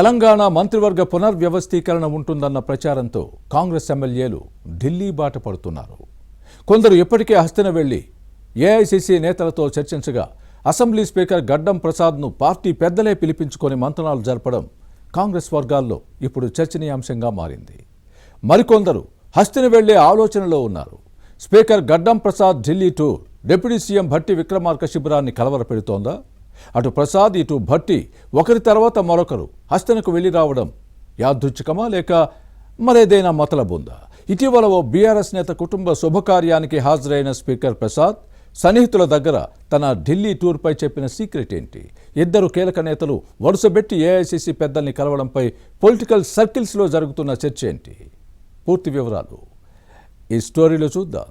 తెలంగాణ మంత్రివర్గ పునర్వ్యవస్థీకరణ ఉంటుందన్న ప్రచారంతో కాంగ్రెస్ ఎమ్మెల్యేలు ఢిల్లీ బాట పడుతున్నారు. కొందరు ఇప్పటికే హస్తిన వెళ్లి ఏఐసీసీ నేతలతో చర్చించగా అసెంబ్లీ స్పీకర్ గడ్డం ప్రసాద్ను పార్టీ పెద్దలే పిలిపించుకొని మంతనాలు జరపడం కాంగ్రెస్ వర్గాల్లో ఇప్పుడు చర్చనీయాంశంగా మారింది. మరికొందరు హస్తిన వెళ్లే ఆలోచనలో ఉన్నారు. స్పీకర్ గడ్డం Prasad Delhi tour deputy CM Bhatti Vikramarka శిబిరాన్ని కలవరపెడుతోందా? అటు ప్రసాద్ ఇటు భట్టి ఒకరి తర్వాత మరొకరు హస్తనకు వెళ్లి రావడం యాదృచ్ఛికమా లేక మరేదైనా మతలబుందా? ఇటీవల ఓ బీఆర్ఎస్ నేత కుటుంబ శుభకార్యానికి హాజరైన స్పీకర్ ప్రసాద్ సన్నిహితుల దగ్గర తన ఢిల్లీ టూర్పై చెప్పిన సీక్రెట్ ఏంటి? ఇద్దరు కీలక నేతలు వరుసబెట్టి ఏఐసీసీ పెద్దల్ని కలవడంపై పొలిటికల్ సర్కిల్స్లో జరుగుతున్న చర్చ ఏంటి? పూర్తి వివరాలు ఈ స్టోరీలో చూద్దాం.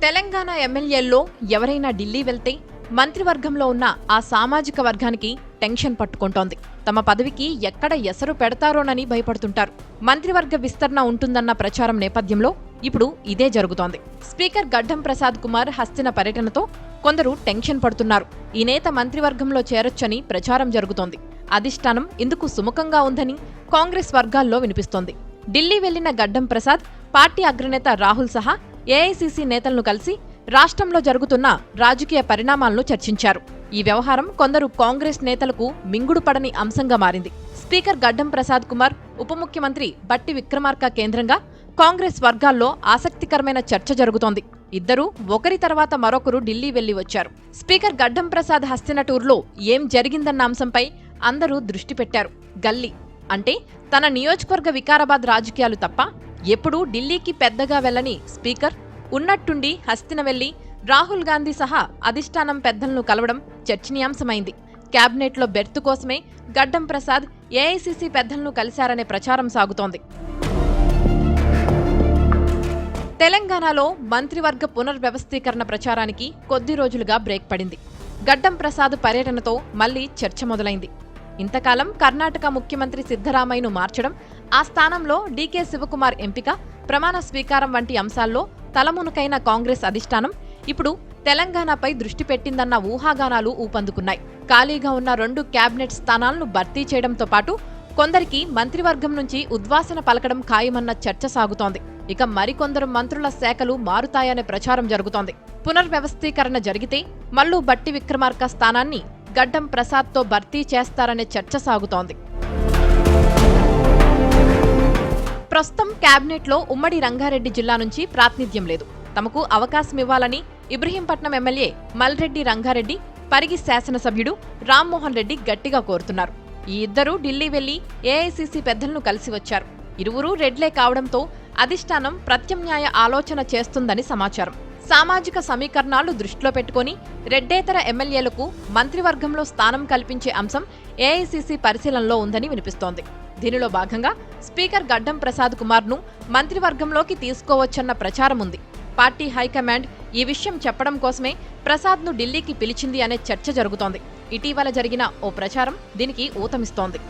తెలంగాణ ఎమ్మెల్యేల్లో ఎవరైనా ఢిల్లీ వెళ్తే మంత్రివర్గంలో ఉన్న ఆ సామాజిక వర్గానికి టెన్షన్ పట్టుకుంటోంది. తమ పదవికి ఎక్కడ ఎసరు పెడతారోనని భయపడుతుంటారు. మంత్రివర్గ విస్తరణ ఉంటుందన్న ప్రచారం నేపథ్యంలో ఇప్పుడు ఇదే జరుగుతోంది. స్పీకర్ గడ్డం ప్రసాద్ కుమార్ హస్తిన పర్యటనతో కొందరు టెన్షన్ పడుతున్నారు. ఈ నేత మంత్రివర్గంలో చేరొచ్చని ప్రచారం జరుగుతోంది. అధిష్టానం ఇందుకు సుముఖంగా ఉందని కాంగ్రెస్ వర్గాల్లో వినిపిస్తోంది. ఢిల్లీ వెళ్లిన గడ్డం ప్రసాద్ పార్టీ అగ్రనేత రాహుల్ సహా ఏఐసీసీ నేతలను కలిసి రాష్ట్రంలో జరుగుతున్న రాజకీయ పరిణామాలను చర్చించారు. ఈ వ్యవహారం కొందరు కాంగ్రెస్ నేతలకు మింగుడు పడని అంశంగా మారింది. స్పీకర్ గడ్డం ప్రసాద్ కుమార్, ఉప ముఖ్యమంత్రి భట్టి విక్రమార్క కేంద్రంగా కాంగ్రెస్ వర్గాల్లో ఆసక్తికరమైన చర్చ జరుగుతోంది. ఇద్దరూ ఒకరి తర్వాత మరొకరు ఢిల్లీ వెళ్లి వచ్చారు. స్పీకర్ గడ్డం ప్రసాద్ హస్తిన టూర్లో ఏం జరిగిందన్న అంశంపై అందరూ దృష్టి పెట్టారు. గల్లీ అంటే తన నియోజకవర్గ వికారాబాద్ రాజకీయాలు తప్ప ఎప్పుడూ ఢిల్లీకి పెద్దగా వెళ్లని స్పీకర్ ఉన్నట్టుండి హస్తిన వెళ్లి రాహుల్ గాంధీ సహా అధిష్టానం పెద్దలను కలవడం చర్చనీయాంశమైంది. క్యాబినెట్లో బెర్తు కోసమే గడ్డం ప్రసాద్ ఏఐసీసీ పెద్దలను కలిశారనే ప్రచారం సాగుతోంది. తెలంగాణలో మంత్రివర్గ పునర్వ్యవస్థీకరణ ప్రచారానికి కొద్ది రోజులుగా బ్రేక్ పడింది. గడ్డం ప్రసాద్ పర్యటనతో మళ్లీ చర్చ మొదలైంది. ఇంతకాలం కర్ణాటక ముఖ్యమంత్రి సిద్ధరామయ్యను మార్చడం, ఆ స్థానంలో డీకే శివకుమార్ ఎంపిక, ప్రమాణ స్వీకారం వంటి అంశాల్లో తలమునకైన కాంగ్రెస్ అధిష్టానం ఇప్పుడు తెలంగాణపై దృష్టి పెట్టిందన్న ఊహాగానాలు ఊపందుకున్నాయి. ఖాళీగా ఉన్న 2 క్యాబినెట్ స్థానాలను భర్తీ చేయడంతో పాటు కొందరికి మంత్రివర్గం నుంచి ఉద్వాసన పలకడం ఖాయమన్న చర్చ సాగుతోంది. ఇక మరికొందరు మంత్రుల శాఖలు మారుతాయనే ప్రచారం జరుగుతోంది. పునర్వ్యవస్థీకరణ జరిగితే మల్లు భట్టి విక్రమార్క స్థానాన్ని గడ్డం ప్రసాద్తో భర్తీ చేస్తారనే చర్చ సాగుతోంది. ప్రస్తుతం క్యాబినెట్లో ఉమ్మడి రంగారెడ్డి జిల్లా నుంచి ప్రాతినిధ్యం లేదు. తమకు అవకాశమివ్వాలని ఇబ్రహీంపట్నం ఎమ్మెల్యే మల్రెడ్డి రంగారెడ్డి, పరిగి శాసనసభ్యుడు రామ్మోహన్ రెడ్డి గట్టిగా కోరుతున్నారు. ఈ ఇద్దరూ ఢిల్లీ వెళ్లి ఏఐసీసీ పెద్దలను కలిసి వచ్చారు. ఇరువురూ రెడ్లే కావడంతో అధిష్టానం ప్రత్యామ్నాయ ఆలోచన చేస్తుందని సమాచారం. సామాజిక సమీకరణాలు దృష్టిలో పెట్టుకుని రెడ్డేతర ఎమ్మెల్యేలకు మంత్రివర్గంలో స్థానం కల్పించే అంశం ఏఐసీసీ పరిశీలనలో ఉందని వినిపిస్తోంది. దీనిలో భాగంగా స్పీకర్ గడ్డం ప్రసాద్ కుమార్ను మంత్రివర్గంలోకి తీసుకోవచ్చన్న ప్రచారం ఉంది. పార్టీ హైకమాండ్ ఈ విషయం చెప్పడం కోసమే ప్రసాద్ను ఢిల్లీకి పిలిచింది అనే చర్చ జరుగుతోంది. ఇటీవల జరిగిన ఓ ప్రచారం దీనికి ఊతమిస్తోంది.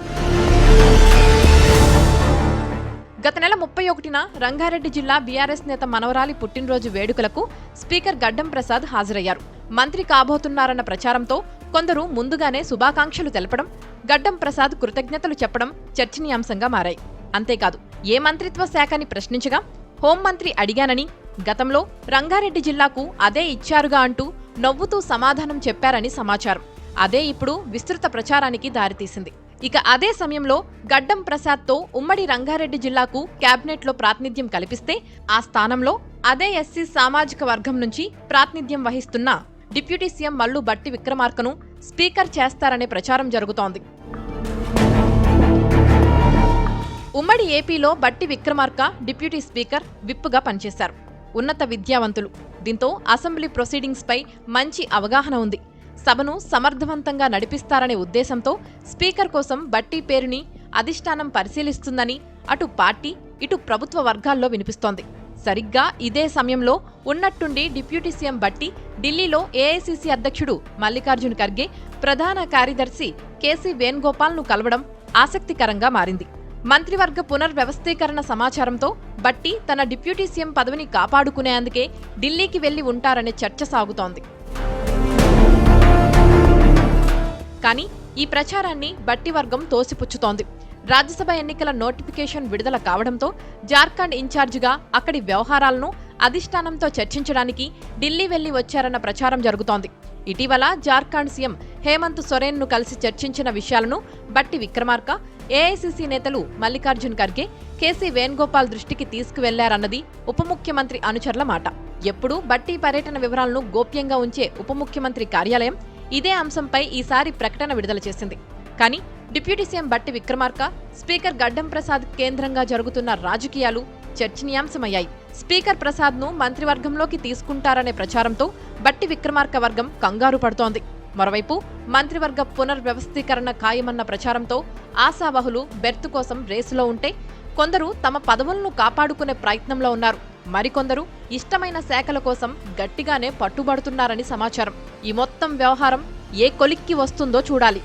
గత నెల 31న రంగారెడ్డి జిల్లా బీఆర్ఎస్ నేత మనవరాలి పుట్టినరోజు వేడుకలకు స్పీకర్ గడ్డం ప్రసాద్ హాజరయ్యారు. మంత్రి కాబోతున్నారన్న ప్రచారంతో కొందరు ముందుగానే శుభాకాంక్షలు తెలపడం, గడ్డం ప్రసాద్ కృతజ్ఞతలు చెప్పడం చర్చనీయాంశంగా మారాయి. అంతేకాదు, ఏ మంత్రిత్వ శాఖని ప్రశ్నించగా హోంమంత్రి అడిగానని, గతంలో రంగారెడ్డి జిల్లాకు అదే ఇచ్చారుగా అంటూ నవ్వుతూ సమాధానం చెప్పారని సమాచారం. అదే ఇప్పుడు విస్తృత ప్రచారానికి దారితీసింది. ఇక అదే సమయంలో గడ్డం ప్రసాద్తో ఉమ్మడి రంగారెడ్డి జిల్లాకు క్యాబినెట్లో ప్రాతినిధ్యం కల్పిస్తే ఆ స్థానంలో అదే ఎస్సీ సామాజిక వర్గం నుంచి ప్రాతినిధ్యం వహిస్తున్న డిప్యూటీ సీఎం మల్లు భట్టి విక్రమార్కను స్పీకర్ చేస్తారనే ప్రచారం జరుగుతోంది. ఉమ్మడి ఏపీలో భట్టి విక్రమార్క డిప్యూటీ స్పీకర్, విప్గా పనిచేశారు. ఉన్నత విద్యావంతులు. దీంతో అసెంబ్లీ ప్రొసీడింగ్స్పై మంచి అవగాహన ఉంది. సభను సమర్థవంతంగా నడిపిస్తారనే ఉద్దేశంతో స్పీకర్ కోసం భట్టి పేరుని అధిష్టానం పరిశీలిస్తుందని అటు పార్టీ, ఇటు ప్రభుత్వ వర్గాల్లో వినిపిస్తోంది. సరిగ్గా ఇదే సమయంలో ఉన్నట్టుండి డిప్యూటీ సీఎం భట్టి ఢిల్లీలో ఏఐసీసీ అధ్యక్షుడు మల్లికార్జున్ ఖర్గే, ప్రధాన కార్యదర్శి కేసీ వేణుగోపాల్ను కలవడం ఆసక్తికరంగా మారింది. మంత్రివర్గ పునర్వ్యవస్థీకరణ సమాచారంతో భట్టి తన డిప్యూటీ సీఎం పదవిని కాపాడుకునేందుకే ఢిల్లీకి వెళ్లి ఉంటారనే చర్చ సాగుతోంది. కానీ ఈ ప్రచారాన్ని బట్టి వర్గం తోసిపుచ్చుతోంది. రాజ్యసభ ఎన్నికల నోటిఫికేషన్ విడుదల కావడంతో జార్ఖండ్ ఇన్ఛార్జిగా అక్కడి వ్యవహారాలను అధిష్టానంతో చర్చించడానికి ఢిల్లీ వెళ్లి వచ్చారన్న ప్రచారం జరుగుతోంది. ఇటీవల జార్ఖండ్ సీఎం హేమంత్ సోరెన్ను కలిసి చర్చించిన విషయాలను బట్టి విక్రమార్క, ఏఐసీసీ నేతలు మల్లికార్జున్ ఖర్గే, కేసీ వేణుగోపాల్ దృష్టికి తీసుకువెళ్లారన్నది ఉప ముఖ్యమంత్రి అనుచరుల మాట. ఎప్పుడూ బట్టి పర్యటన వివరాలను గోప్యంగా ఉంచే ఉప ముఖ్యమంత్రి కార్యాలయం ఇదే అంశంపై ఈసారి ప్రకటన విడుదల చేసింది. కానీ డిప్యూటీ సీఎం బట్టి విక్రమార్క, స్పీకర్ గడ్డం ప్రసాద్ కేంద్రంగా జరుగుతున్న రాజకీయాలు చర్చనీయాంశమయ్యాయి. స్పీకర్ ప్రసాద్ను మంత్రివర్గంలోకి తీసుకుంటారనే ప్రచారంతో బట్టి విక్రమార్క వర్గం కంగారు పడుతోంది. మరోవైపు మంత్రివర్గ పునర్వ్యవస్థీకరణ ఖాయమన్న ప్రచారంతో ఆశావహులు బెర్తు కోసం రేసులో ఉంటే, కొందరు తమ పదవులను కాపాడుకునే ప్రయత్నంలో ఉన్నారు. మరికొందరు ఇష్టమైన శాఖల కోసం గట్టిగానే పట్టుబడుతున్నారని సమాచారం. ఈ మొత్తం వ్యవహారం ఏ కొలిక్కి వస్తుందో చూడాలి.